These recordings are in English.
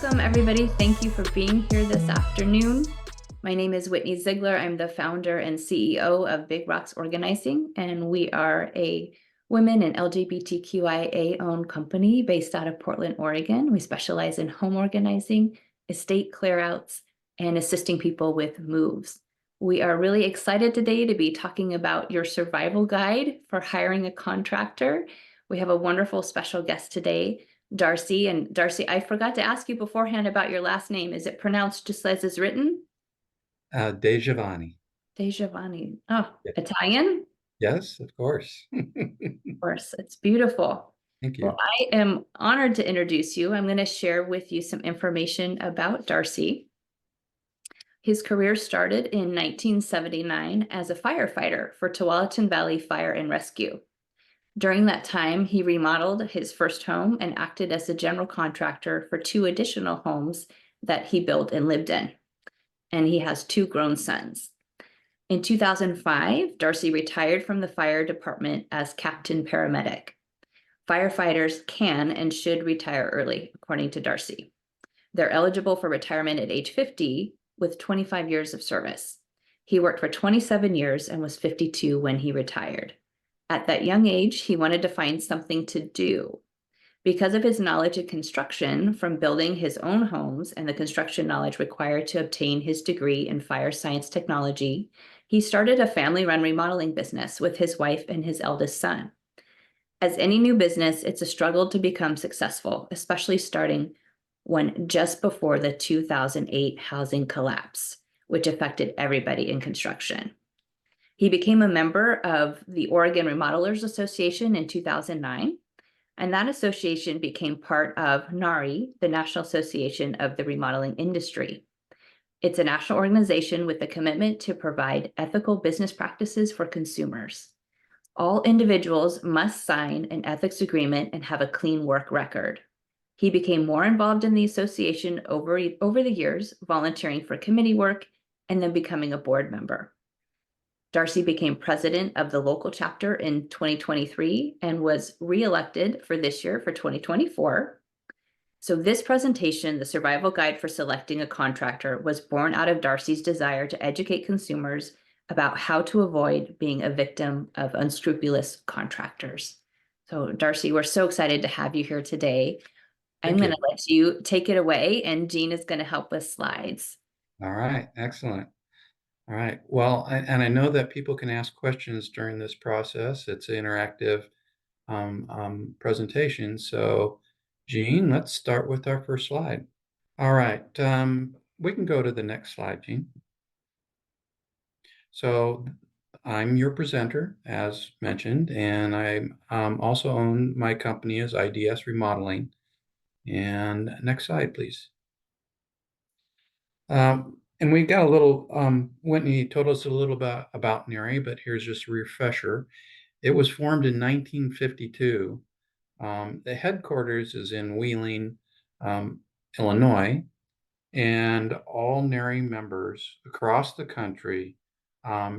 Welcome, everybody. Thank you for being here this afternoon. My name is Whitney Zeigler. I'm the founder and CEO of Big Rocks Organizing, and we are a women and LGBTQIA-owned company based out of Portland, Oregon. We specialize in home organizing, estate clearouts, and assisting people with moves. We are really excited today to be talking about your survival guide for hiring a contractor. We have a wonderful special guest today, Darcy. And Darcy, I forgot to ask you beforehand about your last name. Is it pronounced just as it's written? DeGiovanni. DeGiovanni. Oh, Yeah. Italian? Yes, of course. Of course, it's beautiful. Thank Well, you. I am honored to introduce you. I'm going to share with you some information about Darcy. His career started in 1979 as a firefighter for Tualatin Valley Fire and Rescue. During that time, he remodeled his first home and acted as a general contractor for 2 additional homes that he built and lived in. And he has 2 grown sons. In 2005, Darcy retired from the fire department as captain paramedic. Firefighters can and should retire early, according to Darcy. They're eligible for retirement at age 50 with 25 years of service. He worked for 27 years and was 52 when he retired. At that young age, he wanted to find something to do. Because of his knowledge in construction from building his own homes and the construction knowledge required to obtain his degree in fire science technology, he started a family-run remodeling business with his wife and his eldest son. As any new business, it's a struggle to become successful, especially starting just before the 2008 housing collapse, which affected everybody in construction. He became a member of the Oregon Remodelers Association in 2009, and that association became part of NARI, the National Association of the Remodeling Industry. It's a national organization with a commitment to provide ethical business practices for consumers. All individuals must sign an ethics agreement and have a clean work record. He became more involved in the association over the years, volunteering for committee work and then becoming a board member. Darcy became president of the local chapter in 2023 and was reelected for this year for 2024. So this presentation, the Survival Guide for Selecting a Contractor, was born out of Darcy's desire to educate consumers about how to avoid being a victim of unscrupulous contractors. So Darcy, we're so excited to have you here today. I'm going to let you take it away, and Jean is going to help with slides. All right, excellent. All right, well, and I know that people can ask questions during this process. It's an interactive presentation. So, Jean, let's start with our first slide. All right, we can go to the next slide, Jean. So, I'm your presenter, as mentioned, and I also own my company as IDS Remodeling. And next slide, please. And we got a little, Whitney told us a little about NARI, but here's just a refresher. It was formed in 1952. The headquarters is in Wheeling, Illinois, and all NARI members across the country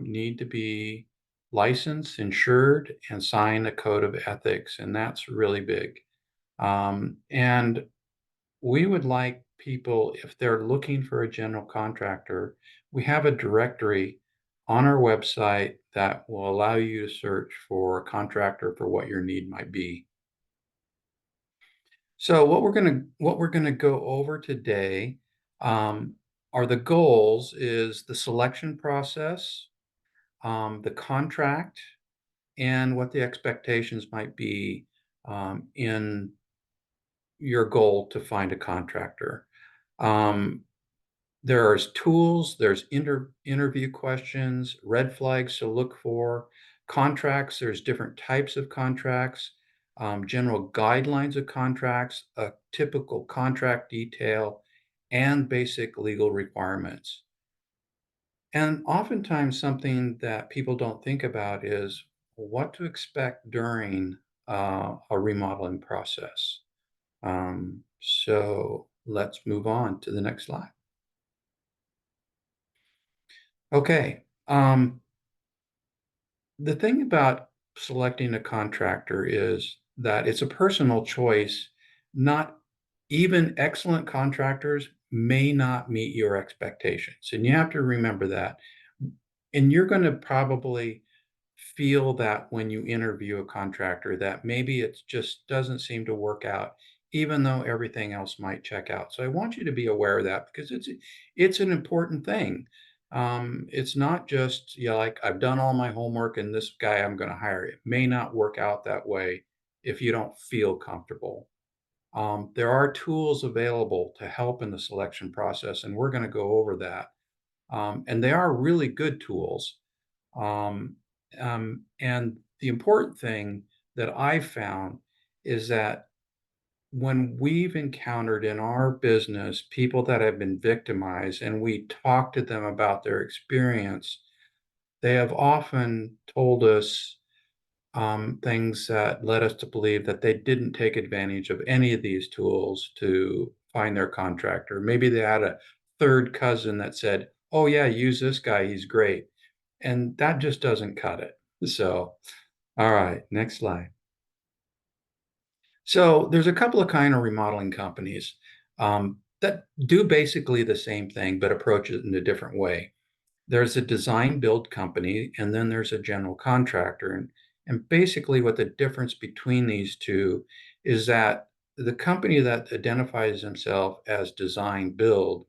need to be licensed, insured, and sign a code of ethics, and that's really big. And we would like people, if they're looking for a general contractor, we have a directory on our website that will allow you to search for a contractor for what your need might be. So what we're gonna go over today are the goals is the selection process, the contract, and what the expectations might be in your goal to find a contractor. There's tools, there's interview questions, red flags to look for, contracts, there's different types of contracts, general guidelines of contracts, a typical contract detail, and basic legal requirements. And oftentimes something that people don't think about is what to expect during a remodeling process. So let's move on to the next slide. Okay. The thing about selecting a contractor is that it's a personal choice. Not even excellent contractors may not meet your expectations. And you have to remember that. And you're going to probably feel that when you interview a contractor that maybe it just doesn't seem to work out, even though everything else might check out. So I want you to be aware of that because it's an important thing. It's not just, like I've done all my homework and this guy I'm going to hire. It may not work out that way if you don't feel comfortable. There are tools available to help in the selection process, and we're going to go over that. And they are really good tools. Um, and the important thing that I've found is that when we've encountered in our business people that have been victimized and we talk to them about their experience, they have often told us things that led us to believe that they didn't take advantage of any of these tools to find their contractor. Maybe they had a third cousin that said, "Oh, yeah, use this guy, he's great." And that just doesn't cut it. So, all right, next slide. So, there's a couple of kind of remodeling companies that do basically the same thing, but approach it in a different way. There's a design build company, and then there's a general contractor. And basically, what the difference between these two is that the company that identifies themselves as design build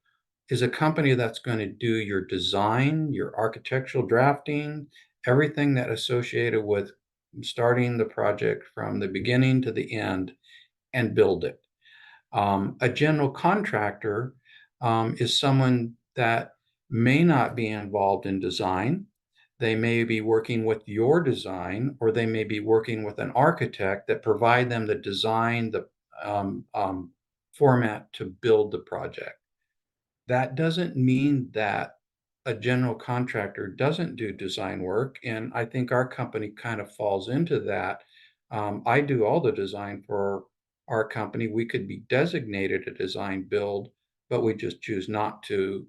is a company that's going to do your design, your architectural drafting, everything that associated with starting the project from the beginning to the end and build it. A general contractor is someone that may not be involved in design. They may be working with your design, or they may be working with an architect that provide them the design, the format to build the project. That doesn't mean that a general contractor doesn't do design work, and I think our company kind of falls into that. I do all the design for our company. We could be designated a design build, but we just choose not to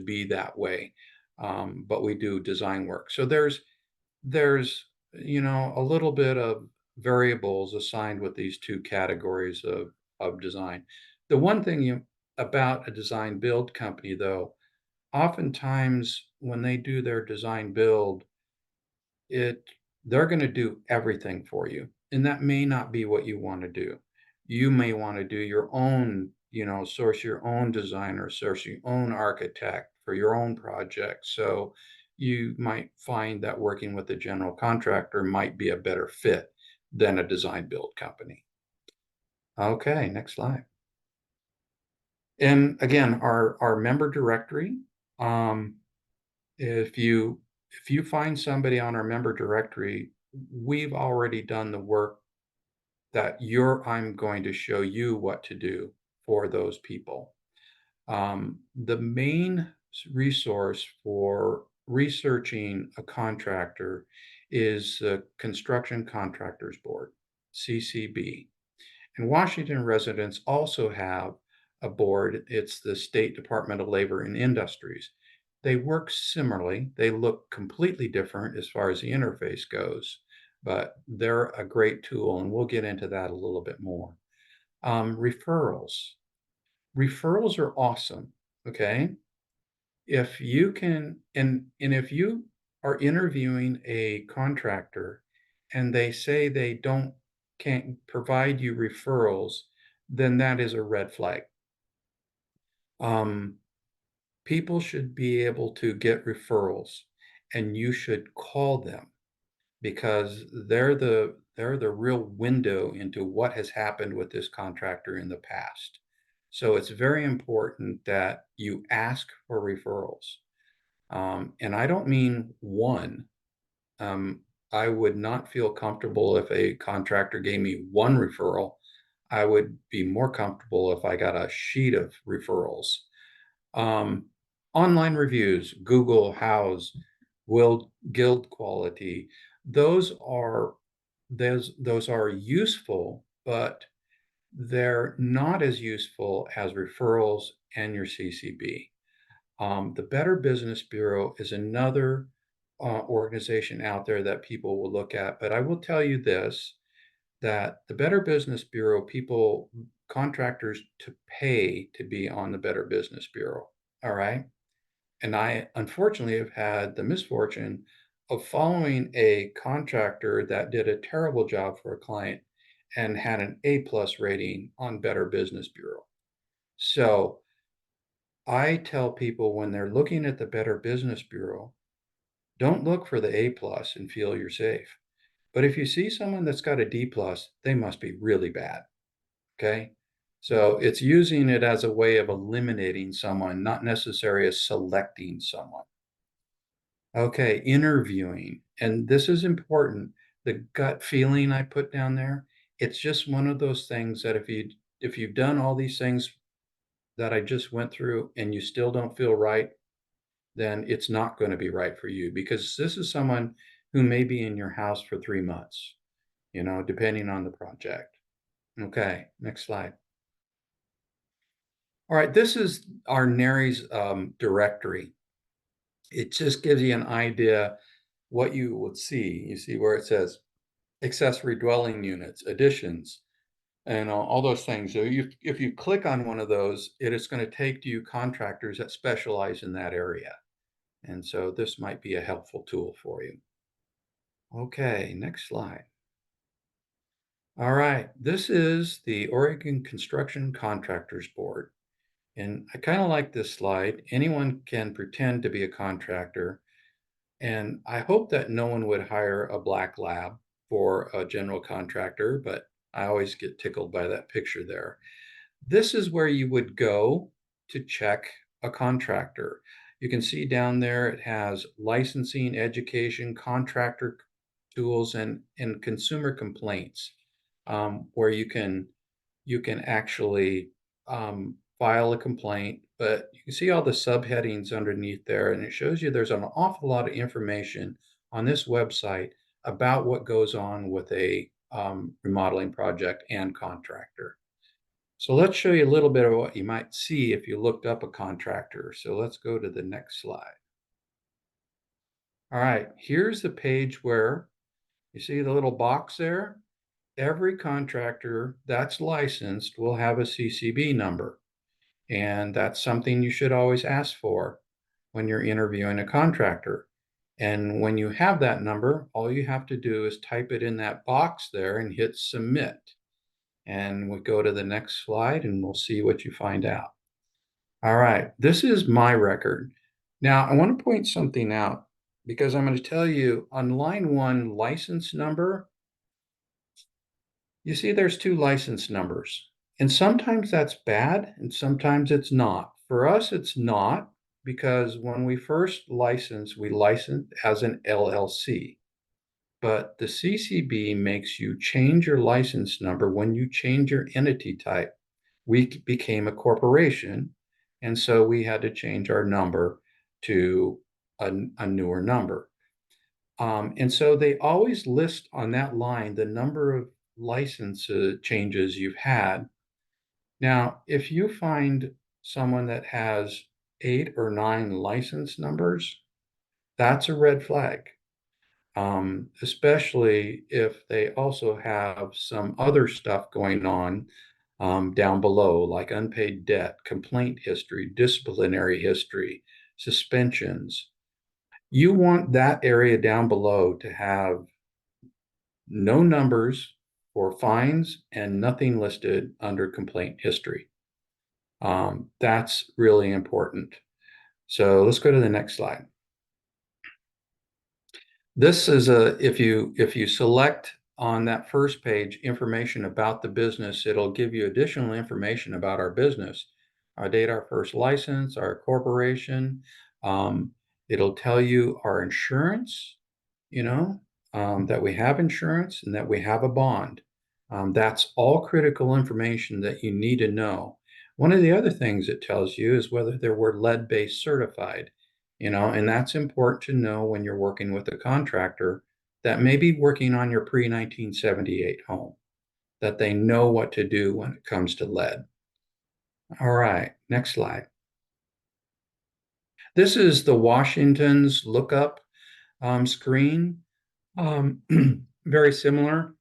be that way. But we do design work. So there's a little bit of variables assigned with these two categories of design. The one thing about a design build company, though, oftentimes when they do their design build, it they're going to do everything for you, and that may not be what you want to do. You may want to do your own, source your own designer, source your own architect for your own project. So you might find that working with a general contractor might be a better fit than a design build company. Okay, next slide. And again, our member directory, um, if you find somebody on our member directory, we've already done the work that I'm going to show you what to do for those people. The main resource for researching a contractor is the Construction Contractors Board, CCB. And Washington residents also have a board. It's the State Department of Labor and Industries. They work similarly. They look completely different as far as the interface goes, but they're a great tool, and we'll get into that a little bit more. Referrals. Referrals are awesome. Okay. If you can, and if you are interviewing a contractor and they say they can't provide you referrals, then that is a red flag. Um, People should be able to get referrals, and you should call them because they're the real window into what has happened with this contractor in the past. So it's very important that you ask for referrals. And I don't mean one. Um, I would not feel comfortable if a contractor gave me one referral. I would be more comfortable if I got a sheet of referrals. Um, Online reviews, Google Hows, Will Guild Quality, those are those are useful, but they're not as useful as referrals and your CCB. The Better Business Bureau is another organization out there that people will look at, but I will tell you this, that the Better Business Bureau people contractors to pay to be on the Better Business Bureau. All right. And I unfortunately have had the misfortune of following a contractor that did a terrible job for a client and had an A+ rating on Better Business Bureau. So I tell people when they're looking at the Better Business Bureau, don't look for the A+ and feel you're safe. But if you see someone that's got a D+, they must be really bad. Okay. So it's using it as a way of eliminating someone, not necessarily as selecting someone. Okay, interviewing. And this is important. The gut feeling I put down there, it's just one of those things that if you've done all these things that I just went through and you still don't feel right, then it's not going to be right for you because this is someone who may be in your house for 3 months, depending on the project. Okay, next slide. All right, this is our NARI's directory. It just gives you an idea what you would see. You see where it says accessory dwelling units, additions, and all those things. So if you click on one of those, it is going to take you contractors that specialize in that area. And so this might be a helpful tool for you. Okay, next slide. All right, this is the Oregon Construction Contractors Board. And I kind of like this slide. Anyone can pretend to be a contractor. And I hope that no one would hire a black lab for a general contractor, but I always get tickled by that picture there. This is where you would go to check a contractor. You can see down there it has licensing, education, contractor tools, and consumer complaints, where you can actually file a complaint, but you can see all the subheadings underneath there, and it shows you there's an awful lot of information on this website about what goes on with a remodeling project and contractor. So let's show you a little bit of what you might see if you looked up a contractor. So let's go to the next slide. All right, here's the page where you see the little box there. Every contractor that's licensed will have a CCB number. And that's something you should always ask for when you're interviewing a contractor. And when you have that number, all you have to do is type it in that box there and hit submit. And we'll go to the next slide and we'll see what you find out. All right, this is my record. Now, I want to point something out because I'm going to tell you on line 1, license number, you see there's 2 license numbers. And sometimes that's bad and sometimes it's not. For us, it's not because when we first license, we licensed as an LLC. But the CCB makes you change your license number when you change your entity type. We became a corporation, and so we had to change our number to a newer number. And so they always list on that line the number of license changes you've had. Now, if you find someone that has 8 or 9 license numbers, that's a red flag, especially if they also have some other stuff going on down below, like unpaid debt, complaint history, disciplinary history, suspensions. You want that area down below to have no numbers for fines and nothing listed under complaint history. That's really important. So let's go to the next slide. This is if you select on that first page information about the business, it'll give you additional information about our business, our date, our first license, our corporation. It'll tell you our insurance, that we have insurance and that we have a bond. That's all critical information that you need to know. One of the other things it tells you is whether they were lead-based certified, and that's important to know when you're working with a contractor that may be working on your pre-1978 home, that they know what to do when it comes to lead. All right, next slide. This is the Washington's lookup screen. Very similar,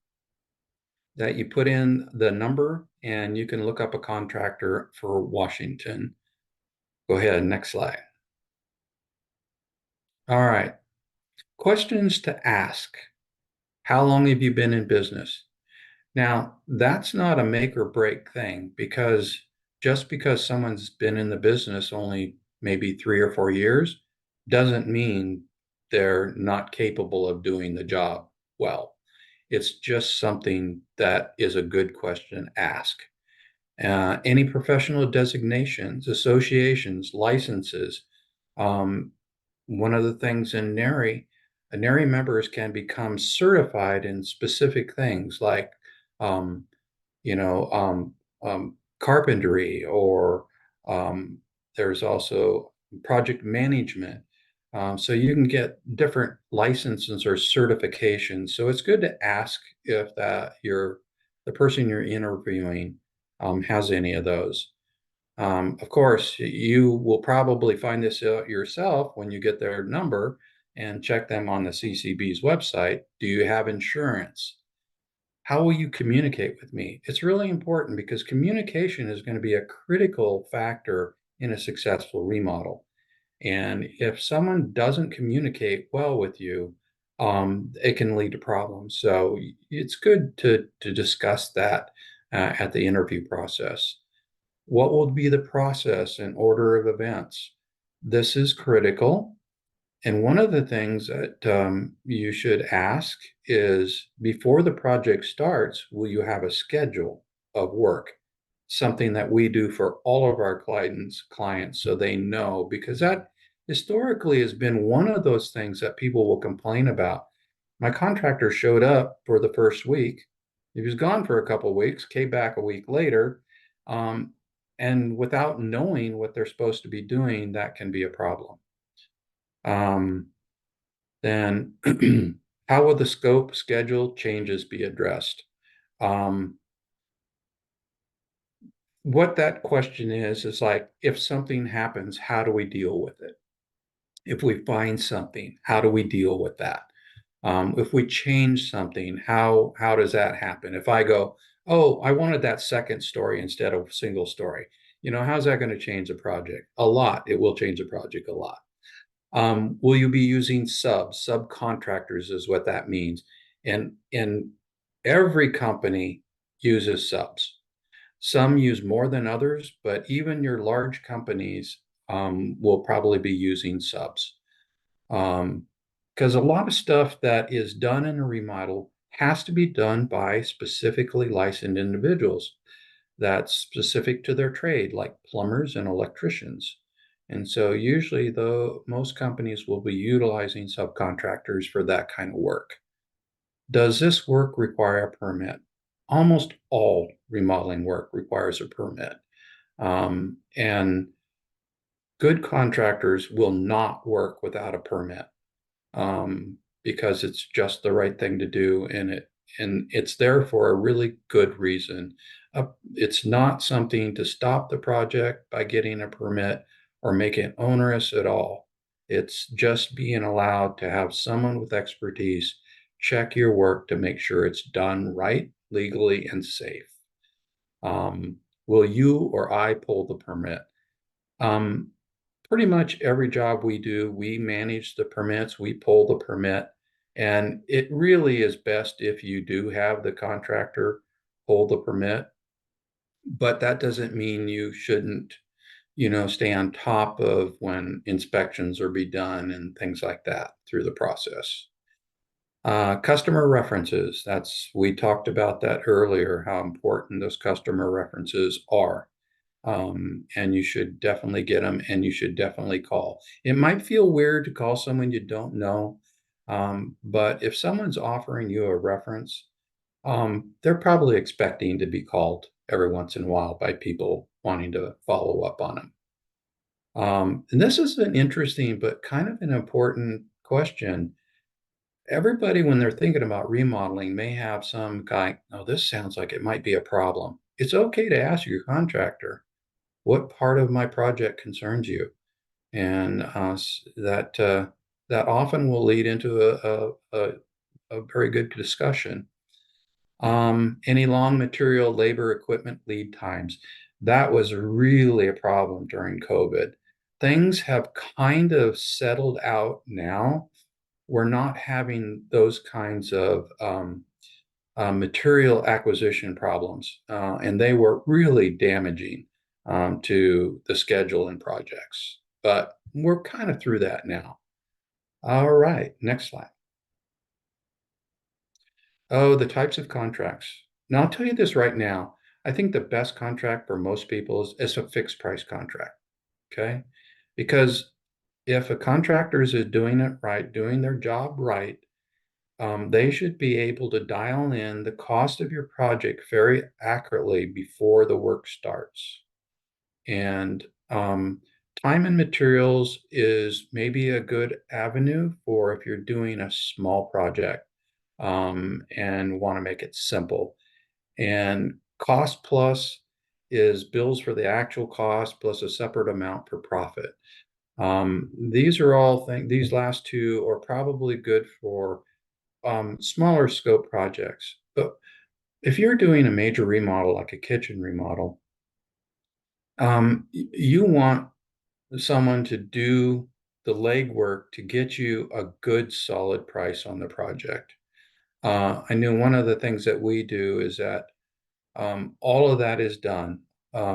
that you put in the number and you can look up a contractor for Washington. Go ahead, next slide. All right, questions to ask. How long have you been in business? Now, that's not a make or break thing, because just because someone's been in the business only maybe 3 or 4 years doesn't mean they're not capable of doing the job well. It's just something that is a good question to ask. Any professional designations, associations, licenses. Um, One of the things in NARI, NARI members can become certified in specific things like, um, you know, carpentry, or um, there's also project management. So you can get different licenses or certifications. So it's good to ask if the person you're interviewing has any of those. Of course, you will probably find this out yourself when you get their number and check them on the CCB's website. Do you have insurance? How will you communicate with me? It's really important, because communication is going to be a critical factor in a successful remodel. And if someone doesn't communicate well with you, it can lead to problems. So it's good to discuss that at the interview process. What will be the process and order of events? This is critical. And one of the things that you should ask is, before the project starts, will you have a schedule of work? Something that we do for all of our clients, so they know, because that historically has been one of those things that people will complain about. My contractor showed up for the first week. He was gone for a couple of weeks, came back a week later, um, and without knowing what they're supposed to be doing, that can be a problem. Then how will the scope, schedule changes be addressed? Um, what that question is like, if something happens, how do we deal with it? If we find something, how do we deal with that? If we change something, how does that happen? If I go, oh, I wanted that second story instead of single story, how's that going to change the project? A lot. It will change the project a lot. Will you be using subcontractors is what that means. And every company uses subs. Some use more than others, but even your large companies will probably be using subs. Because a lot of stuff that is done in a remodel has to be done by specifically licensed individuals that's specific to their trade, like plumbers and electricians. And so usually, though, most companies will be utilizing subcontractors for that kind of work. Does this work require a permit? Almost all remodeling work requires a permit. And good contractors will not work without a permit, because it's just the right thing to do, and it's there for a really good reason. It's not something to stop the project by getting a permit or make it onerous at all. It's just being allowed to have someone with expertise check your work to make sure it's done right, legally, and safe. Will you or I pull the permit? Um, Pretty much every job we do, we manage the permits, we pull the permit. And it really is best if you do have the contractor pull the permit, but that doesn't mean you shouldn't, stay on top of when inspections are be done and things like that through the process. Customer references, we talked about that earlier, how important those customer references are. And you should definitely get them, and you should definitely call. It might feel weird to call someone you don't know, but if someone's offering you a reference, they're probably expecting to be called every once in a while by people wanting to follow up on them. And this is an interesting but kind of an important question. Everybody, when they're thinking about remodeling, may have some guy, oh, this sounds like it might be a problem. It's okay to ask your contractor, what part of my project concerns you? And that often will lead into a very good discussion. Any long material, labor, equipment lead times. That was really a problem during COVID. Things have kind of settled out now. We're not having those kinds of material acquisition problems, and they were really damaging to the schedule and projects. But we're kind of through that now. All right, next slide. Oh, the types of contracts. Now, I'll tell you this right now. I think the best contract for most people is a fixed price contract. Okay. Because if a contractor is doing it right, doing their job right, they should be able to dial in the cost of your project very accurately before the work starts. And time and materials is maybe a good avenue for if you're doing a small project and want to make it simple. And cost plus is bills for the actual cost plus a separate amount for profit. These are all things, these last two are probably good for smaller scope projects. But if you're doing a major remodel, like a kitchen remodel, you want someone to do the legwork to get you a good solid price on the project. I know one of the things that we do is that all of that is done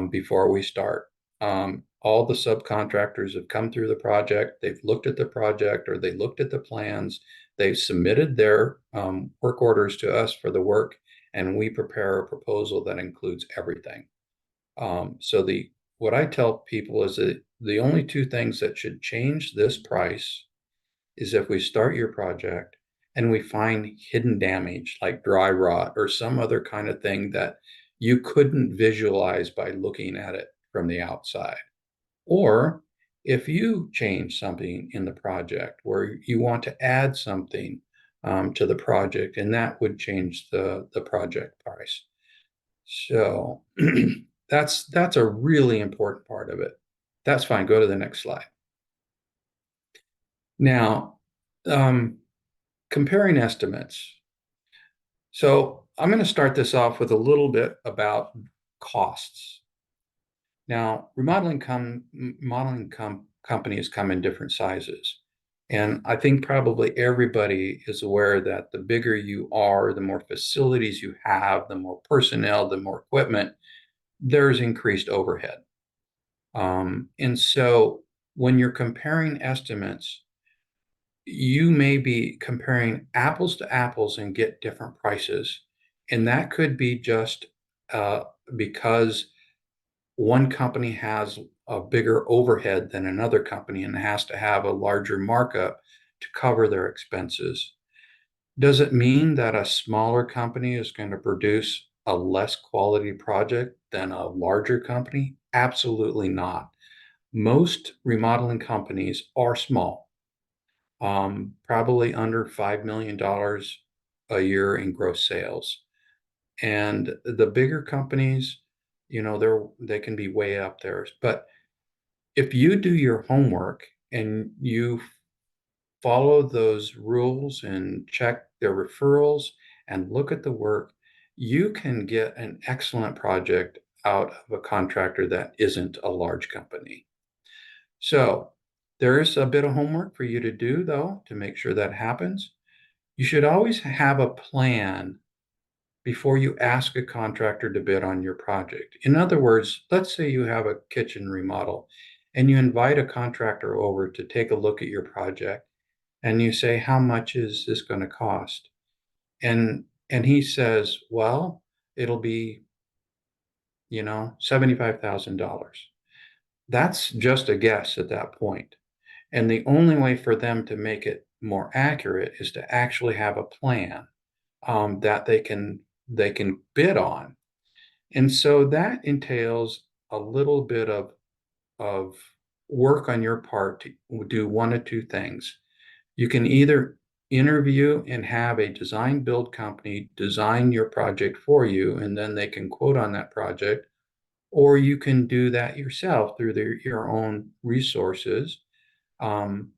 before we start. All the subcontractors have come through the project, they've looked at the project or they looked at the plans, they've submitted their work orders to us for the work, and we prepare a proposal that includes everything. So what I tell people is that the only two things that should change this price is if we start your project and we find hidden damage like dry rot or some other kind of thing that you couldn't visualize by looking at it from the outside. Or if you change something in the project where you want to add something to the project, and that would change the project price. So that's a really important part of it. That's fine. Go to the next slide. Now, comparing estimates. So I'm going to start this off with a little bit about costs. Now, modeling companies come in different sizes. And I think probably everybody is aware that the bigger you are, the more facilities you have, the more personnel, the more equipment, there's increased overhead. And so when you're comparing estimates, you may be comparing apples to apples and get different prices. And that could be just because one company has a bigger overhead than another company and has to have a larger markup to cover their expenses. Does it mean that a smaller company is going to produce a less quality project than a larger company? Absolutely not. Most remodeling companies are small, probably under $5 million a year in gross sales. And the bigger companies, they can be way up there. But if you do your homework and you follow those rules and check their referrals and look at the work, you can get an excellent project out of a contractor that isn't a large company. So there is a bit of homework for you to do, though, to make sure that happens. You should always have a plan before you ask a contractor to bid on your project. In other words, let's say you have a kitchen remodel and you invite a contractor over to take a look at your project and you say, how much is this going to cost? And he says, well, it'll be, $75,000. That's just a guess at that point. And the only way for them to make it more accurate is to actually have a plan that they can bid on. And so that entails a little bit of work on your part to do one of two things. You can either interview and have a design build company design your project for you, and then they can quote on that project, or you can do that yourself through your own resources. Um,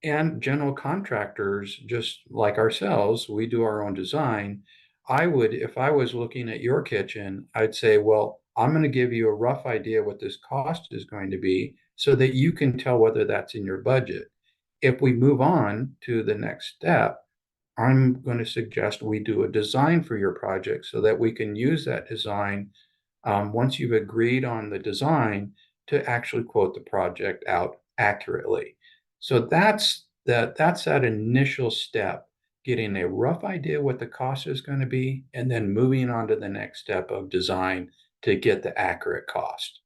and general contractors, just like ourselves, we do our own design. if I was looking at your kitchen, I'd say, well, I'm going to give you a rough idea what this cost is going to be so that you can tell whether that's in your budget. If we move on to the next step, I'm going to suggest we do a design for your project so that we can use that design, once you've agreed on the design, to actually quote the project out accurately. So that's that initial step, getting a rough idea what the cost is going to be, and then moving on to the next step of design to get the accurate cost.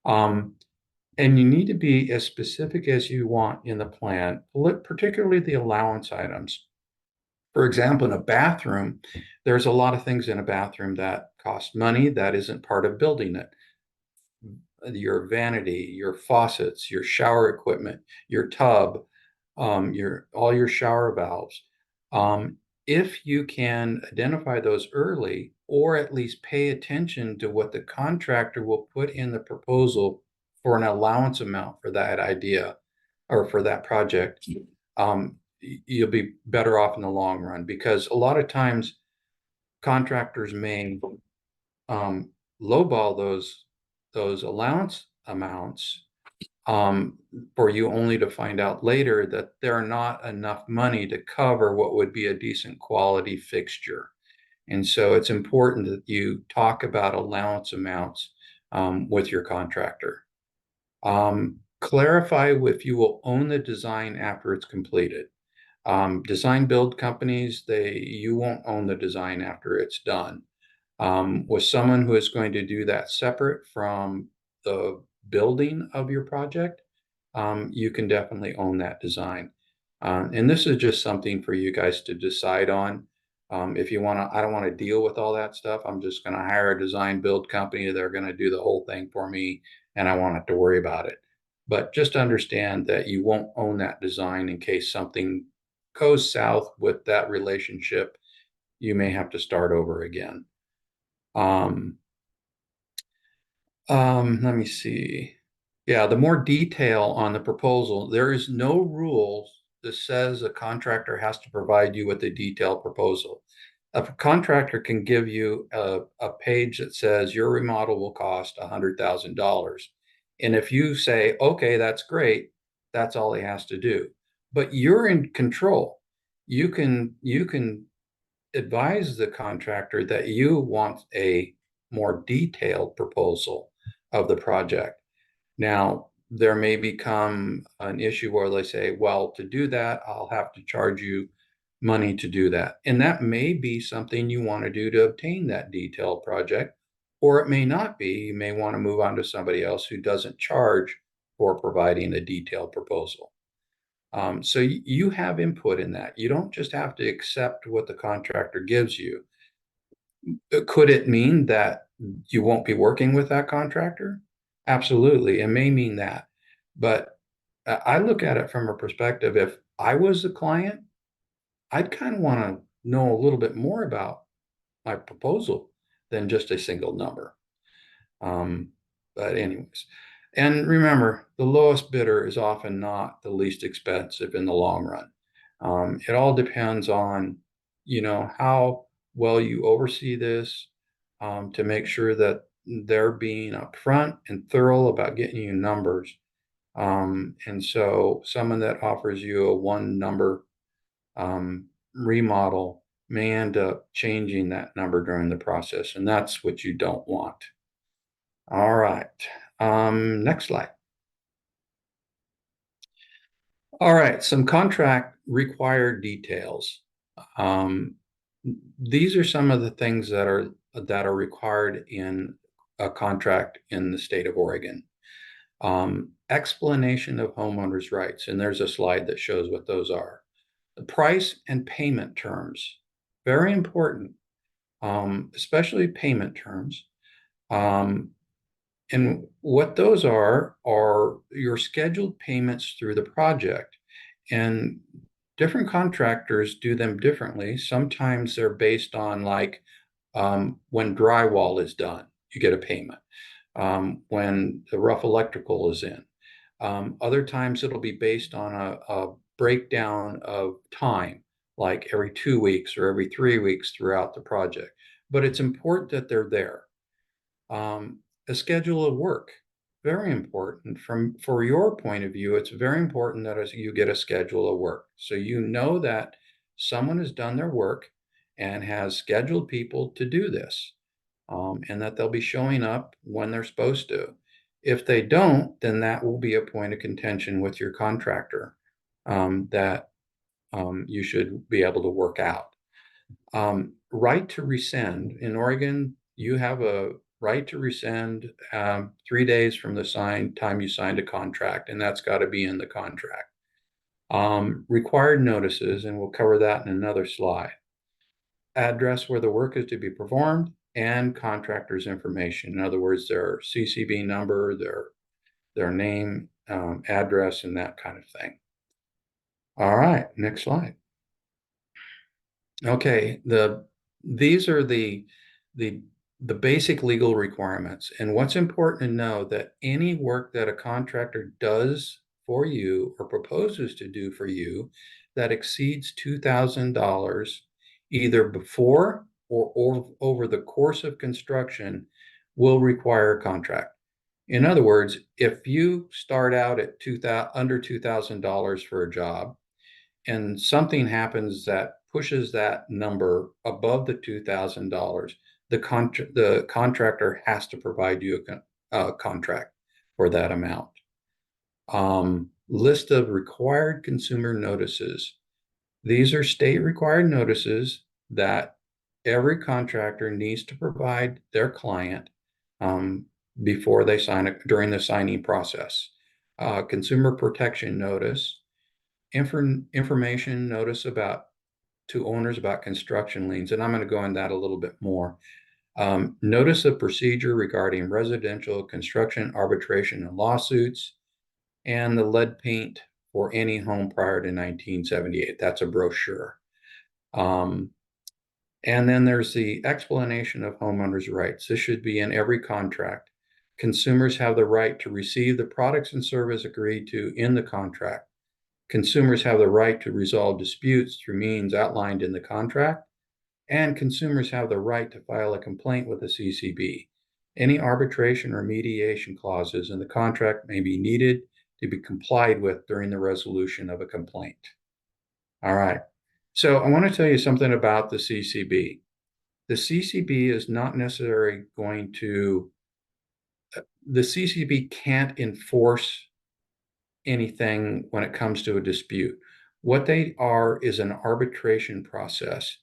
Um, and you need to be as specific as you want in the plan, particularly the allowance items. For example, in a bathroom, there's a lot of things in a bathroom that cost money that isn't part of building it. Your vanity, your faucets, your shower equipment, your tub, your all your shower valves. Um, if you can identify those early, or at least pay attention to what the contractor will put in the proposal for an allowance amount for that idea or for that project, you'll be better off in the long run, because a lot of times contractors may um, lowball those allowance amounts, um, for you only to find out later that there are not enough money to cover what would be a decent quality fixture. And so it's important that you talk about allowance amounts, with your contractor. Clarify if you will own the design after it's completed. Design build companies, you won't own the design after it's done. With someone who is going to do that separate from the building of your project, you can definitely own that design. And this is just something for you guys to decide on. If you want to, I don't want to deal with all that stuff. I'm just going to hire a design build company. They're going to do the whole thing for me, and I won't have to worry about it. But just understand that you won't own that design in case something goes south with that relationship. You may have to start over again. Um, Let me see. Yeah, the more detail on the proposal, there is no rule that says a contractor has to provide you with a detailed proposal. A contractor can give you a page that says your remodel will cost $100,000. And if you say, okay, that's great, that's all he has to do. But you're in control. You can advise the contractor that you want a more detailed proposal of the project. Now, there may become an issue where they say, well, to do that, I'll have to charge you money to do that. And that may be something you want to do to obtain that detailed project, or it may not be. You may want to move on to somebody else who doesn't charge for providing a detailed proposal. So you have input in that. You don't just have to accept what the contractor gives you. Could it mean that you won't be working with that contractor? Absolutely. It may mean that. But I look at it from a perspective, if I was the client, I'd kind of want to know a little bit more about my proposal than just a single number. Um, but anyways, and remember, the lowest bidder is often not the least expensive in the long run. It all depends on, how well you oversee this, to make sure that they're being upfront and thorough about getting you numbers. And so someone that offers you a one number, remodel may end up changing that number during the process, and that's what you don't want. All right. Next slide. All right, some contract required details. Um, these are some of the things that are required in a contract in the state of Oregon. Explanation of homeowners' rights, and there's a slide that shows what those are. The price and payment terms, very important, especially payment terms. And what those are your scheduled payments through the project. And different contractors do them differently. Sometimes they're based on, like, when drywall is done, you get a payment. When the rough electrical is in. Other times it'll be based on a breakdown of time, like every 2 weeks or every 3 weeks throughout the project. But it's important that they're there. A schedule of work, very important. For your point of view, it's very important that as you get a schedule of work. So you know that someone has done their work and has scheduled people to do this, and that they'll be showing up when they're supposed to. If they don't, then that will be a point of contention with your contractor, that you should be able to work out. Right to rescind. In Oregon, you have a right to rescind 3 days from the time you signed a contract, and that's got to be in the contract. Required notices, and we'll cover that in another slide. Address where the work is to be performed and contractor's information. In other words, their CCB number, their name, address, and that kind of thing. All right, next slide. Okay, these are the basic legal requirements. And what's important to know that any work that a contractor does for you or proposes to do for you that exceeds $2,000 either before or over the course of construction will require a contract. In other words, if you start out at under $2,000 for a job, and something happens that pushes that number above the $2,000, the contractor has to provide you a contract for that amount. List of required consumer notices. These are state required notices that every contractor needs to provide their client before they sign it during the signing process. Consumer protection notice, information notice to owners about construction liens, and I'm going to go into that a little bit more. Notice of procedure regarding residential construction, arbitration, and lawsuits, and the lead paint for any home prior to 1978. That's a brochure. And then there's the explanation of homeowners' rights. This should be in every contract. Consumers have the right to receive the products and service agreed to in the contract. Consumers have the right to resolve disputes through means outlined in the contract, and consumers have the right to file a complaint with the CCB. Any arbitration or mediation clauses in the contract may be needed to be complied with during the resolution of a complaint. All right. So I want to tell you something about the CCB. The CCB is not necessarily the CCB can't enforce anything when it comes to a dispute. What they are is an arbitration process.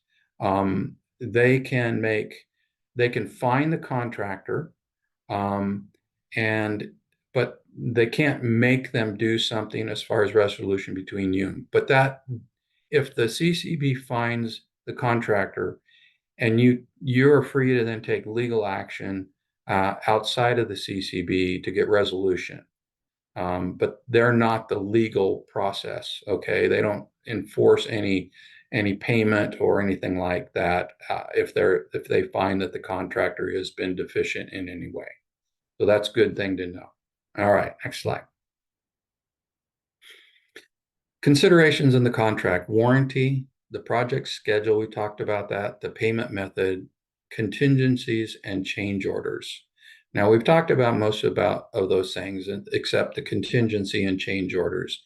They can find the contractor, but they can't make them do something as far as resolution between you. But if the CCB finds the contractor, and you're free to then take legal action outside of the CCB to get resolution. But they're not the legal process. Okay, they don't enforce any payment or anything like that if they find that the contractor has been deficient in any way. So that's a good thing to know. All right, next slide. Considerations in the contract: warranty, the project schedule, we talked about that, the payment method, contingencies, and change orders. Now, we've talked about most of those things, except the contingency and change orders.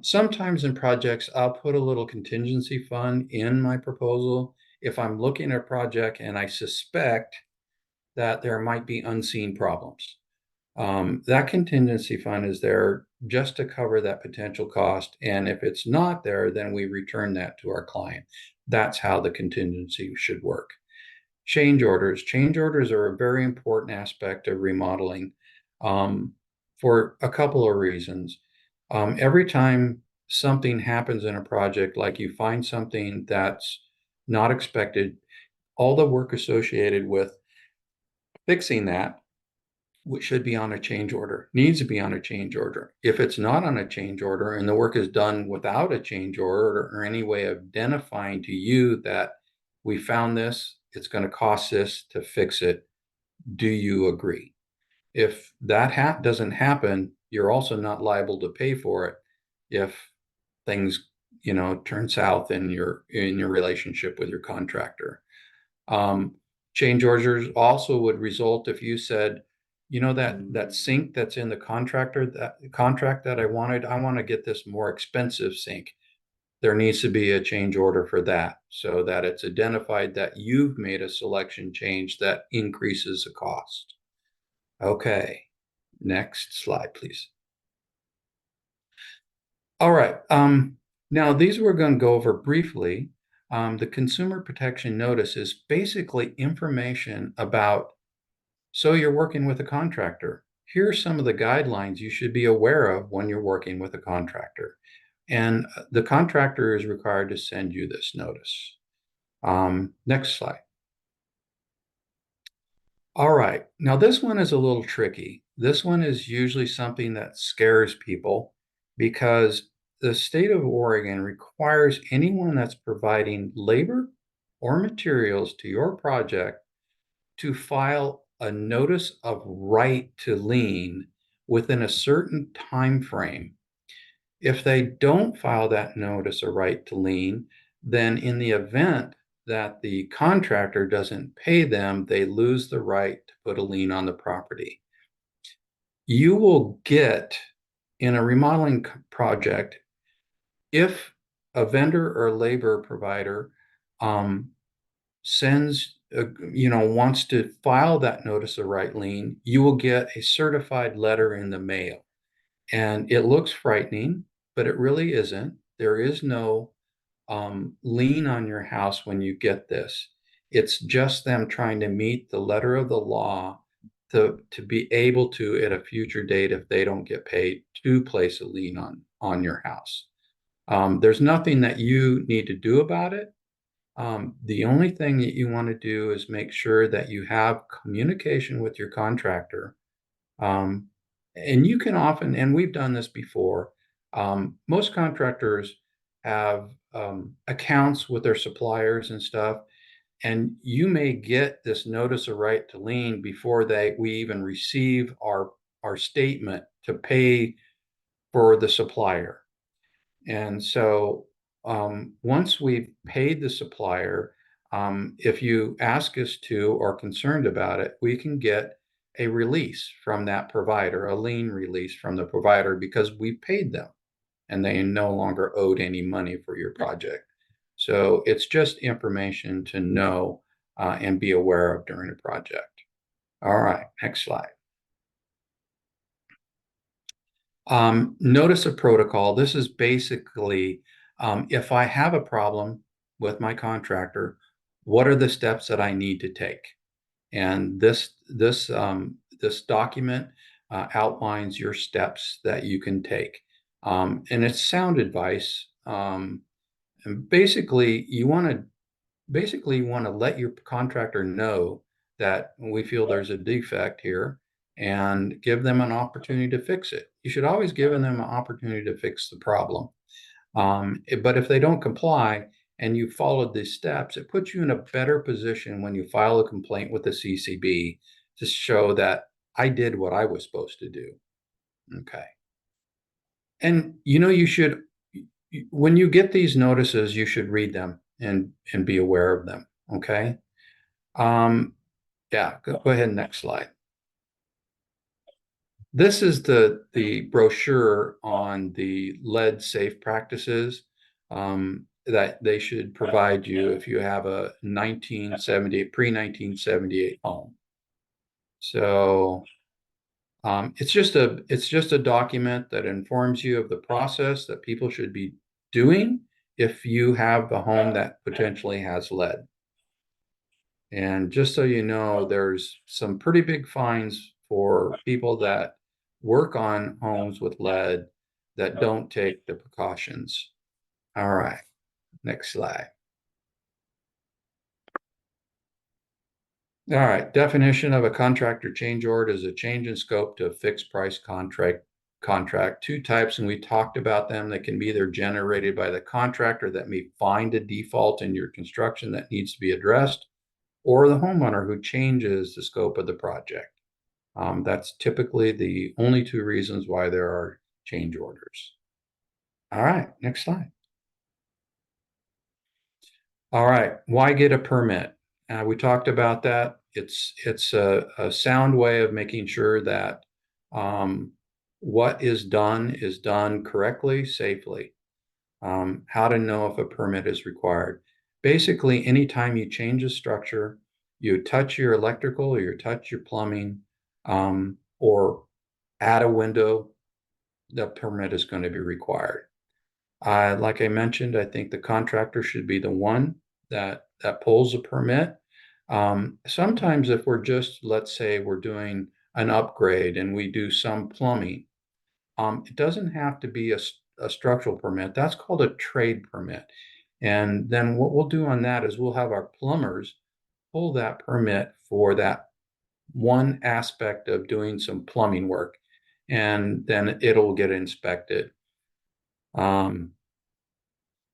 Sometimes in projects, I'll put a little contingency fund in my proposal if I'm looking at a project and I suspect that there might be unseen problems. That contingency fund is there just to cover that potential cost. And if it's not there, then we return that to our client. That's how the contingency should work. Change orders. Change orders are a very important aspect of remodeling for a couple of reasons. Every time something happens in a project, like you find something that's not expected, all the work associated with fixing that, which should be on a change order, needs to be on a change order. If it's not on a change order and the work is done without a change order or any way of identifying to you that we found this, it's going to cost this to fix it, do you agree? If that doesn't happen, you're also not liable to pay for it if things turn south in your relationship with your contractor. Change orders also would result if you said, that sink that's in the contract that I want to get this more expensive sink. There needs to be a change order for that so that it's identified that you've made a selection change that increases the cost. Okay, next slide, please. All right. Now these we're going to go over briefly. The Consumer Protection Notice is basically information about, so you're working with a contractor. Here are some of the guidelines you should be aware of when you're working with a contractor. And the contractor is required to send you this notice. Next slide. All right. Now this one is a little tricky. This one is usually something that scares people because the state of Oregon requires anyone that's providing labor or materials to your project to file a notice of right to lien within a certain time frame. If they don't file that notice of right to lien, then in the event that the contractor doesn't pay them, they lose the right to put a lien on the property. You will get in a remodeling project, if a vendor or labor provider wants to file that notice of right lien, you will get a certified letter in the mail. And it looks frightening, but it really isn't. There is no lien on your house when you get this. It's just them trying to meet the letter of the law to be able to, at a future date, if they don't get paid, to place a lien on your house. There's nothing that you need to do about it. The only thing that you want to do is make sure that you have communication with your contractor. And you can often, and we've done this before, most contractors have accounts with their suppliers and stuff, and you may get this notice of right to lien before we even receive our statement to pay for the supplier. And so once we've paid the supplier, if you ask us to or are concerned about it, we can get a release from that provider, a lien release from the provider, because we paid them and they no longer owed any money for your project. So it's just information to know and be aware of during a project. All right, next slide. Notice of protocol. This is basically, if I have a problem with my contractor, what are the steps that I need to take? And this document outlines your steps that you can take. And it's sound advice. And basically, you want to let your contractor know that we feel there's a defect here and give them an opportunity to fix it. You should always give them an opportunity to fix the problem. But if they don't comply and you followed these steps, it puts you in a better position when you file a complaint with the CCB to show that I did what I was supposed to do. Okay. And you should, when you get these notices, you should read them and be aware of them. Okay. Yeah, go ahead. Next slide. This is the brochure on the lead safe practices that they should provide you if you have a pre-1978 home. So it's just a document that informs you of the process that people should be doing if you have a home that potentially has lead. And just so you know, there's some pretty big fines for people that work on homes with lead that don't take the precautions. All right, next slide. All right, definition of a contractor change order is a change in scope to a fixed price contract. Two types, and we talked about them. They can be either generated by the contractor that may find a default in your construction that needs to be addressed, or the homeowner who changes the scope of the project. That's typically the only two reasons why there are change orders. All right, next slide. All right, why get a permit? We talked about that. It's a sound way of making sure that um, what is done correctly, safely. How to know if a permit is required. Basically, anytime you change a structure, you touch your electrical or you touch your plumbing, or add a window, the permit is going to be required. Like I mentioned, I think the contractor should be the one that pulls a permit. Sometimes if we're just, let's say we're doing an upgrade and we do some plumbing, it doesn't have to be a structural permit. That's called a trade permit. And then what we'll do on that is we'll have our plumbers pull that permit for that one aspect of doing some plumbing work, and then it'll get inspected. Um,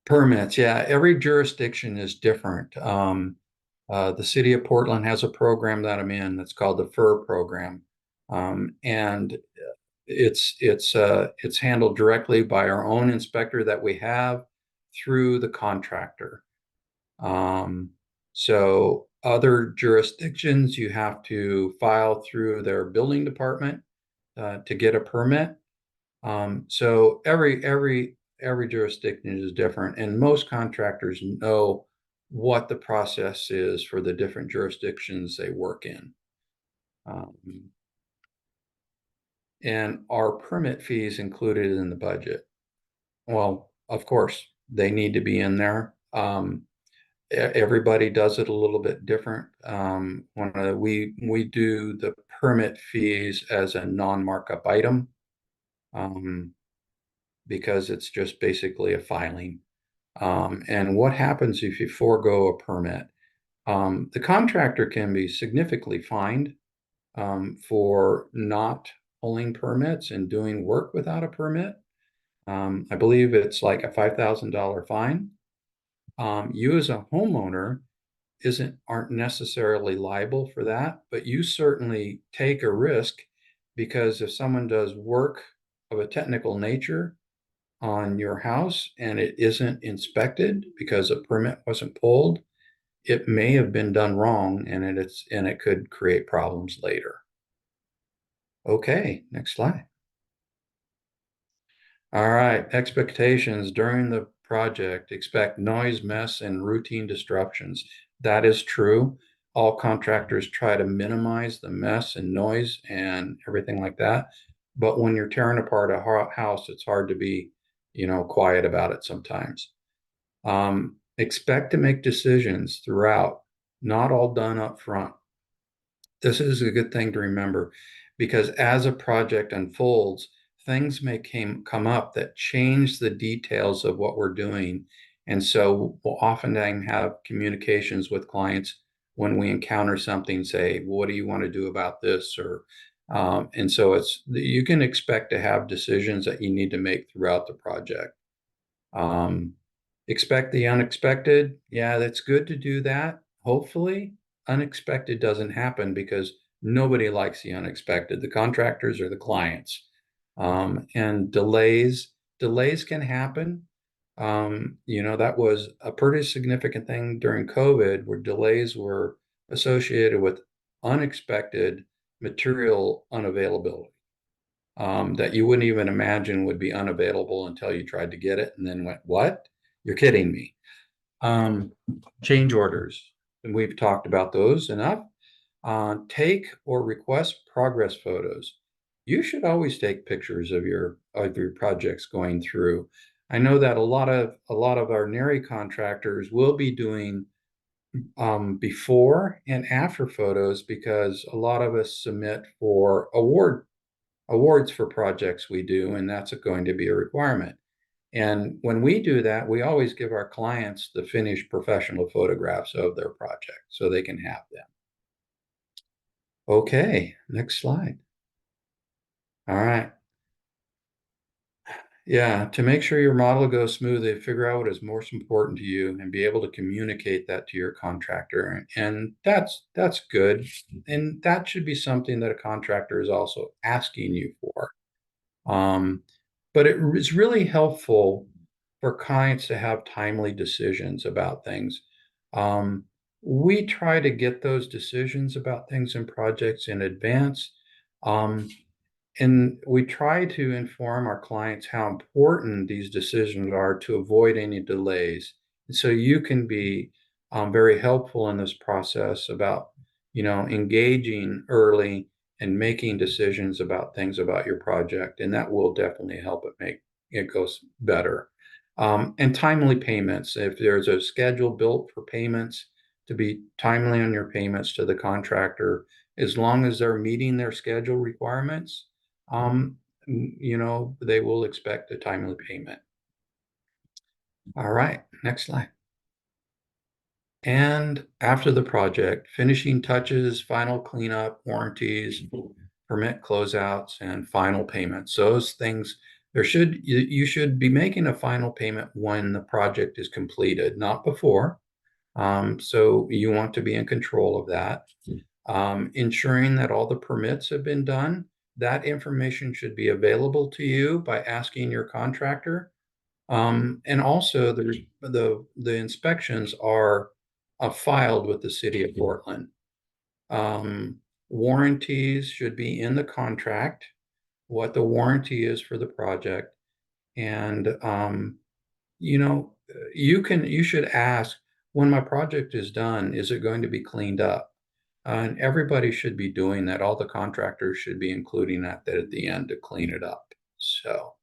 Permits, yeah, every jurisdiction is different. The city of Portland has a program that I'm in that's called the FUR program. And it's handled directly by our own inspector that we have through the contractor. Um, so other jurisdictions, you have to file through their building department to get a permit. So every jurisdiction is different, and most contractors know what the process is for the different jurisdictions they work in. Um, and are permit fees included in the budget? Well, of course, they need to be in there. Everybody does it a little bit different. We do the permit fees as a non-markup item, um, because it's just basically a filing. And what happens if you forego a permit? The contractor can be significantly fined for not pulling permits and doing work without a permit. I believe it's like a $5,000 fine. You as a homeowner aren't necessarily liable for that, but you certainly take a risk, because if someone does work of a technical nature on your house and it isn't inspected because a permit wasn't pulled, it may have been done wrong, and it could create problems later. Okay, next slide. All right, expectations during the project. Expect noise, mess, and routine disruptions. That is true. All contractors try to minimize the mess and noise and everything like that. But when you're tearing apart a house, it's hard to be, quiet about it sometimes. Expect to make decisions throughout, not all done up front. This is a good thing to remember, because as a project unfolds, things may come up that change the details of what we're doing. And so we'll often have communications with clients when we encounter something, say, what do you want to do about this? And so you can expect to have decisions that you need to make throughout the project. Um, Expect the unexpected. Yeah, that's good to do that. Hopefully, unexpected doesn't happen, because nobody likes the unexpected, the contractors or the clients. And delays can happen. That was a pretty significant thing during COVID, where delays were associated with unexpected material unavailability, that you wouldn't even imagine would be unavailable until you tried to get it and then went, what? You're kidding me. Um, Change orders, and we've talked about those enough. Take or request progress photos. You should always take pictures of your projects going through. I know that a lot of our NARI contractors will be doing before and after photos, because a lot of us submit for awards for projects we do, and that's going to be a requirement. And when we do that, we always give our clients the finished professional photographs of their project so they can have them. Okay, next slide. All right. Yeah, to make sure your model goes smoothly, figure out what is most important to you and be able to communicate that to your contractor. And that's good. And that should be something that a contractor is also asking you for. Um, but it is really helpful for clients to have timely decisions about things. Um, we try to get those decisions about things and projects in advance. Um, and we try to inform our clients how important these decisions are to avoid any delays. And so you can be very helpful in this process about, engaging early and making decisions about things about your project. And that will definitely help it make it goes better. And timely payments. If there's a schedule built for payments, to be timely on your payments to the contractor, as long as they're meeting their schedule requirements, um, they will expect a timely payment. All right, next slide. And after the project, finishing touches, final cleanup, warranties, permit closeouts, and final payments. Those things, you should be making a final payment when the project is completed, not before. So you want to be in control of that. Ensuring that all the permits have been done. That information should be available to you by asking your contractor. And also the inspections are filed with the city of Portland. Warranties should be in the contract, what the warranty is for the project. And you should ask, when my project is done, is it going to be cleaned up? And everybody should be doing that. All the contractors should be including that at the end to clean it up. So,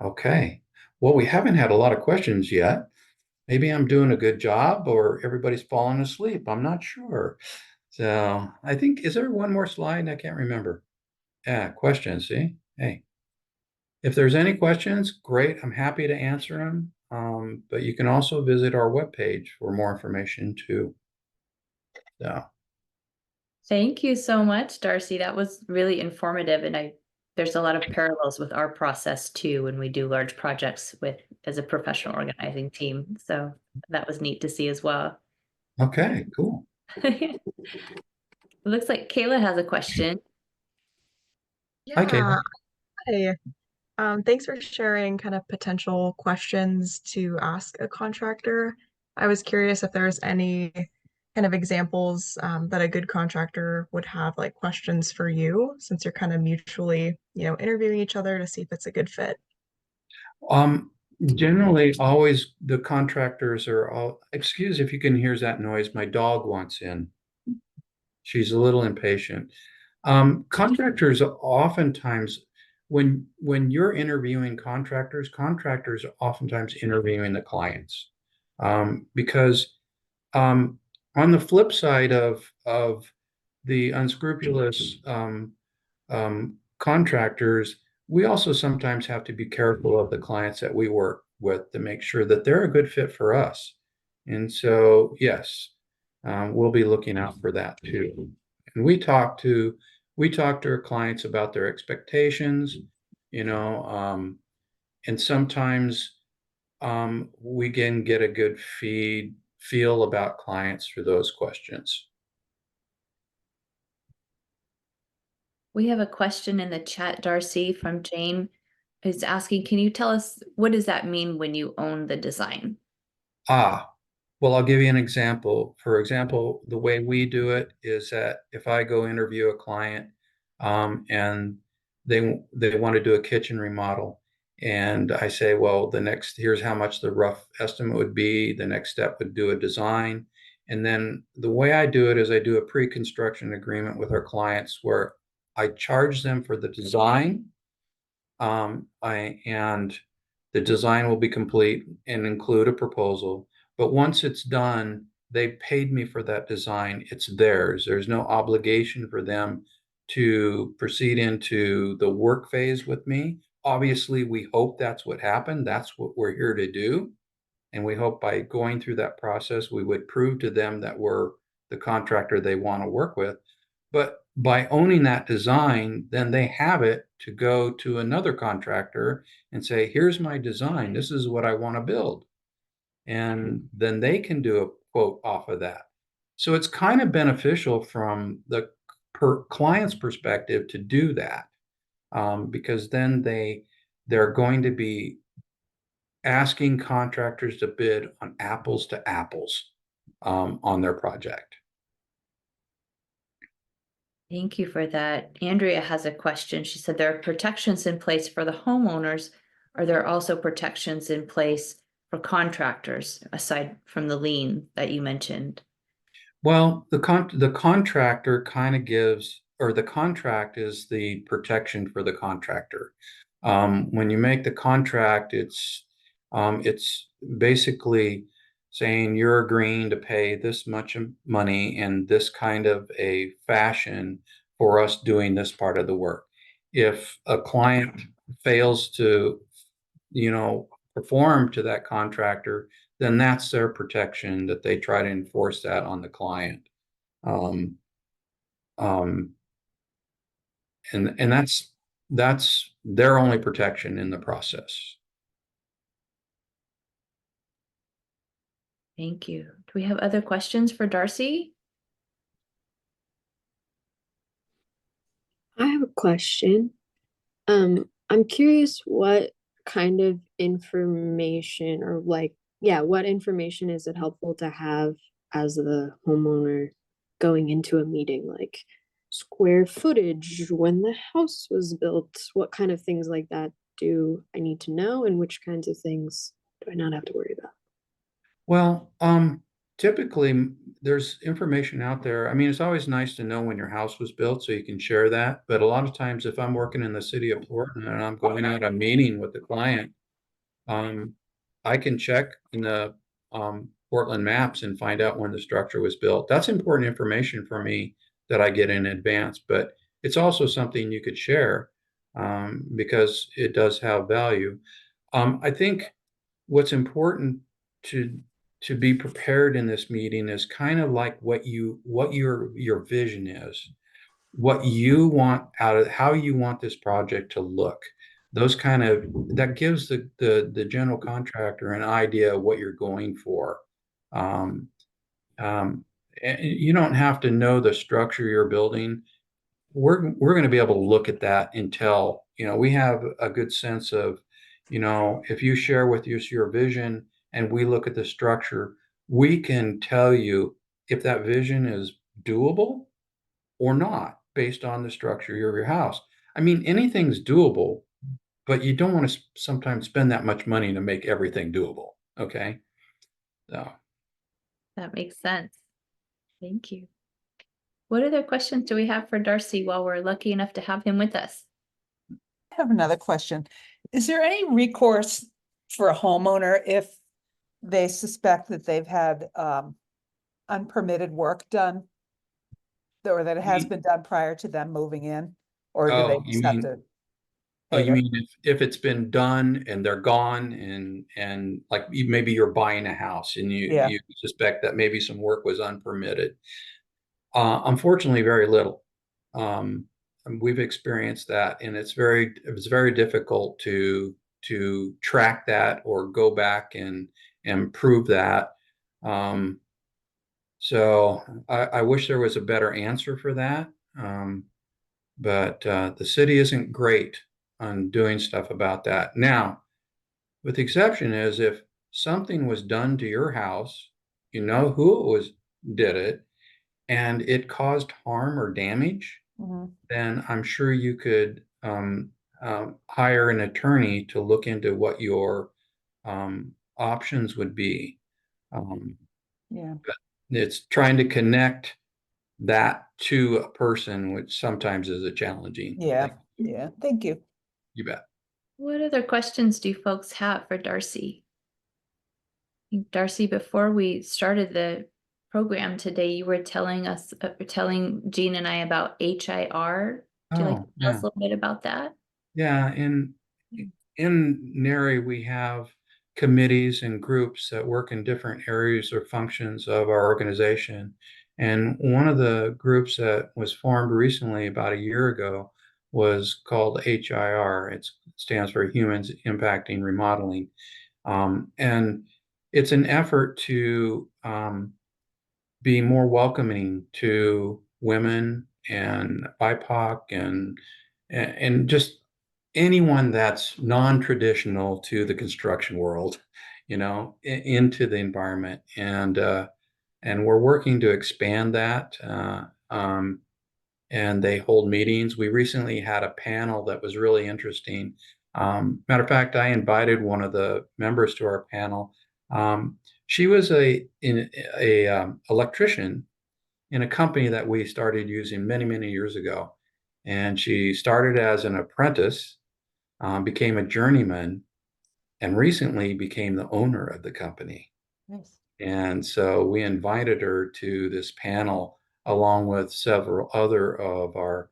okay. Well, we haven't had a lot of questions yet. Maybe I'm doing a good job or everybody's falling asleep. I'm not sure. So I think, is there one more slide? I can't remember. Yeah, questions. See? Hey, if there's any questions, great. I'm happy to answer them. But you can also visit our webpage for more information too. So, Thank you so much, Darcy. That was really informative, and there's a lot of parallels with our process too when we do large projects with as a professional organizing team. So that was neat to see as well. okay, cool. It looks like Kayla has a question. Hi, Yeah, Kayla. hi. Thanks for sharing kind of potential questions to ask a contractor. I was curious if there's any kind of examples that a good contractor would have like questions for you since you're kind of mutually, interviewing each other to see if it's a good fit. Um, Generally, always the contractors are all, excuse if you can hear that noise, my dog wants in. She's a little impatient. Contractors oftentimes, when you're interviewing contractors, contractors are oftentimes interviewing the clients. Because on the flip side of the unscrupulous contractors, we also sometimes have to be careful of the clients that we work with to make sure that they're a good fit for us. And so, yes, we'll be looking out for that too. And we talk to our clients about their expectations, you know, and sometimes we can get a good feel about clients through those questions. We have a question in the chat, Darcy, from Jane, who's asking, can you tell us what does that mean when you own the design? Ah, well, I'll give you an example. For example, the way we do it is that if I go interview a client, and they want to do a kitchen remodel, and I say, well, here's how much the rough estimate would be. The next step would do a design. And then the way I do it is I do a pre-construction agreement with our clients where I charge them for the design. And the design will be complete and include a proposal. But once it's done, they paid me for that design. It's theirs. There's no obligation for them to proceed into the work phase with me. Obviously, we hope that's what happened. That's what we're here to do. And we hope by going through that process, we would prove to them that we're the contractor they want to work with. But by owning that design, then they have it to go to another contractor and say, here's my design. This is what I want to build. And then they can do a quote off of that. So it's kind of beneficial from the client's perspective to do that, because then they're going to be asking contractors to bid on apples to apples. on their project. Thank you for that. Andrea has a question. She said there are protections in place for the homeowners. Are there also protections in place for contractors aside from the lien that you mentioned? Well, the contractor kind of gives, or the contract is the protection for the contractor. When you make the contract, it's basically saying you're agreeing to pay this much money in this kind of a fashion for us doing this part of the work. If a client fails to, perform to that contractor, then that's their protection, that they try to enforce that on the client. Um, um, and that's their only protection in the process. Thank you. Do we have other questions for Darcy? I have a question. I'm curious what kind of information or what information is it helpful to have as the homeowner going into a meeting, like square footage, when the house was built, what kind of things like that do I need to know, and which kinds of things do I not have to worry about? Well, typically there's information out there. I mean, it's always nice to know when your house was built so you can share that. But a lot of times if I'm working in the city of Portland and I'm going out a meeting with the client, um, I can check in the Portland maps and find out when the structure was built. That's important information for me that I get in advance, but it's also something you could share because it does have value. I think what's important to to be prepared in this meeting is kind of like what your vision is, what you want out of, how you want this project to look. Those kind of, that gives the general contractor an idea of what you're going for. Um, and you don't have to know the structure you're building. We're going to be able to look at that and tell, we have a good sense of, if you share with us your vision and we look at the structure, we can tell you if that vision is doable or not based on the structure of your house. I mean, anything's doable, but you don't want to sometimes spend that much money to make everything doable. Okay. So, That makes sense. Thank you. What other questions do we have for Darcy while we're lucky enough to have him with us? I have another question. Is there any recourse for a homeowner if they suspect that they've had unpermitted work done? Or that it has been done prior to them moving in? Or do they oh, just have to oh, pay you it? mean if it's been done and they're gone and like maybe you're buying a house and Yeah. you suspect that maybe some work was unpermitted. Unfortunately, very little. Um, we've experienced that, and it's very difficult to track that or go back and prove that. Um, so I wish there was a better answer for that. But the city isn't great on doing stuff about that. Now, with the exception is if something was done to your house, you know who did it, and it caused harm or damage, Mhm. then I'm sure you could hire an attorney to look into what your options would be. Um, Yeah. it's trying to connect that to a person, which sometimes is a challenging Yeah. thing. Yeah. Thank you. You bet. What other questions do folks have for Darcy? Darcy, before we started the program today, you were telling Jean and I about HIR. Do you like Oh, to tell yeah. us a little bit about that? Yeah, in NARI, we have committees and groups that work in different areas or functions of our organization. And one of the groups that was formed recently, about a year ago, was called HIR. It stands for Humans Impacting Remodeling. And it's an effort to be more welcoming to women and BIPOC and just anyone that's non-traditional to the construction world, into the environment. And and we're working to expand that. And they hold meetings. We recently had a panel that was really interesting. Matter of fact, I invited one of the members to our panel. She was a electrician in a company that we started using many, many years ago. And she started as an apprentice, became a journeyman, and recently became the owner of the company. Nice. And so we invited her to this panel along with several other of our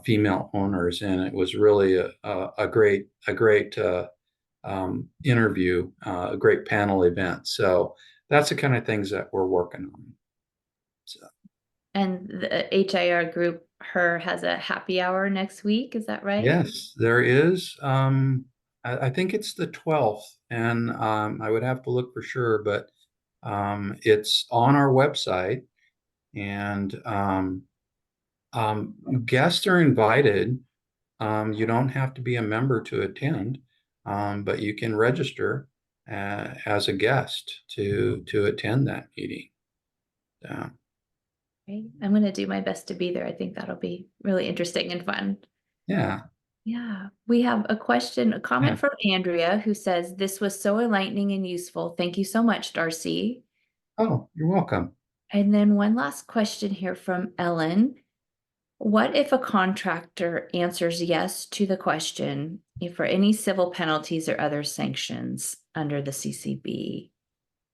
female owners, and it was really a great interview, a great panel event. So that's the kind of things that we're working on. So. And the HIR group, her, has a happy hour next week. Is that right? Yes, there is. I think it's the 12th, and I would have to look for sure, but it's on our website, and guests are invited. You don't have to be a member to attend, but you can register as a guest to attend that meeting. Great. I'm going to do my best to be there. I think that'll be really interesting and fun. Yeah. Yeah, we have a comment from Andrea, who says, "This was so enlightening and useful. Thank you so much, Darcy." Oh, you're welcome. And then one last question here from Ellen. What if a contractor answers yes to the question for any civil penalties or other sanctions under the CCB?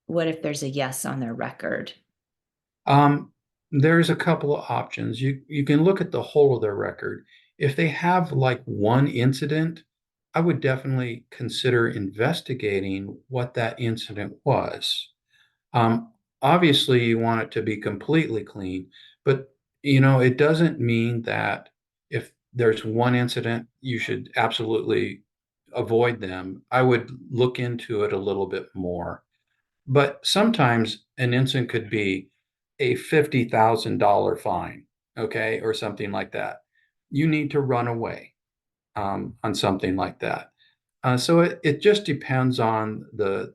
What if there's a yes on their record? There's a couple of options. You can look at the whole of their record. If they have like one incident, I would definitely consider investigating what that incident was. Obviously, you want it to be completely clean, but it doesn't mean that if there's one incident, you should absolutely avoid them. I would look into it a little bit more. But sometimes an incident could be a $50,000 fine, okay, or something like that. You need to run away on something like that. So it just depends on the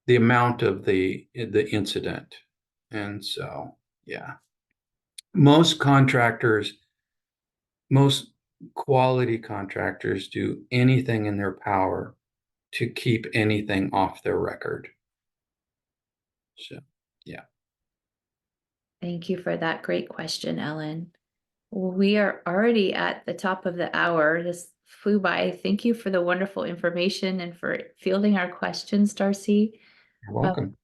amount of the incident. And so, yeah, most quality contractors do anything in their power to keep anything off their record. So, yeah. Thank you for that great question, Ellen. We are already at the top of the hour. This flew by. Thank you for the wonderful information and for fielding our questions, Darcy. You're welcome.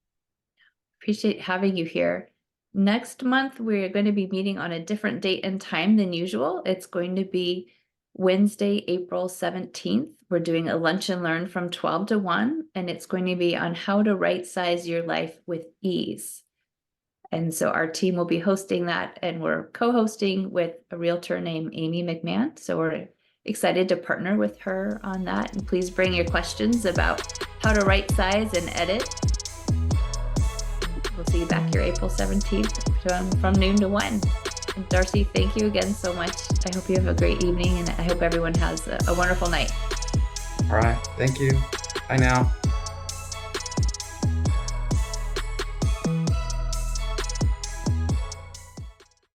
Appreciate having you here. Next month, we're going to be meeting on a different date and time than usual. It's going to be Wednesday, April 17th. We're doing a lunch and learn from 12 to 1, and it's going to be on how to right size your life with ease. And so our team will be hosting that, and we're co-hosting with a realtor named Amy McMahon. So we're excited to partner with her on that. And please bring your questions about how to right size and edit. We'll see you back here April 17th from noon to 1. And Darcy, thank you again so much. I hope you have a great evening, and I hope everyone has a wonderful night. All right. Thank you. Bye now.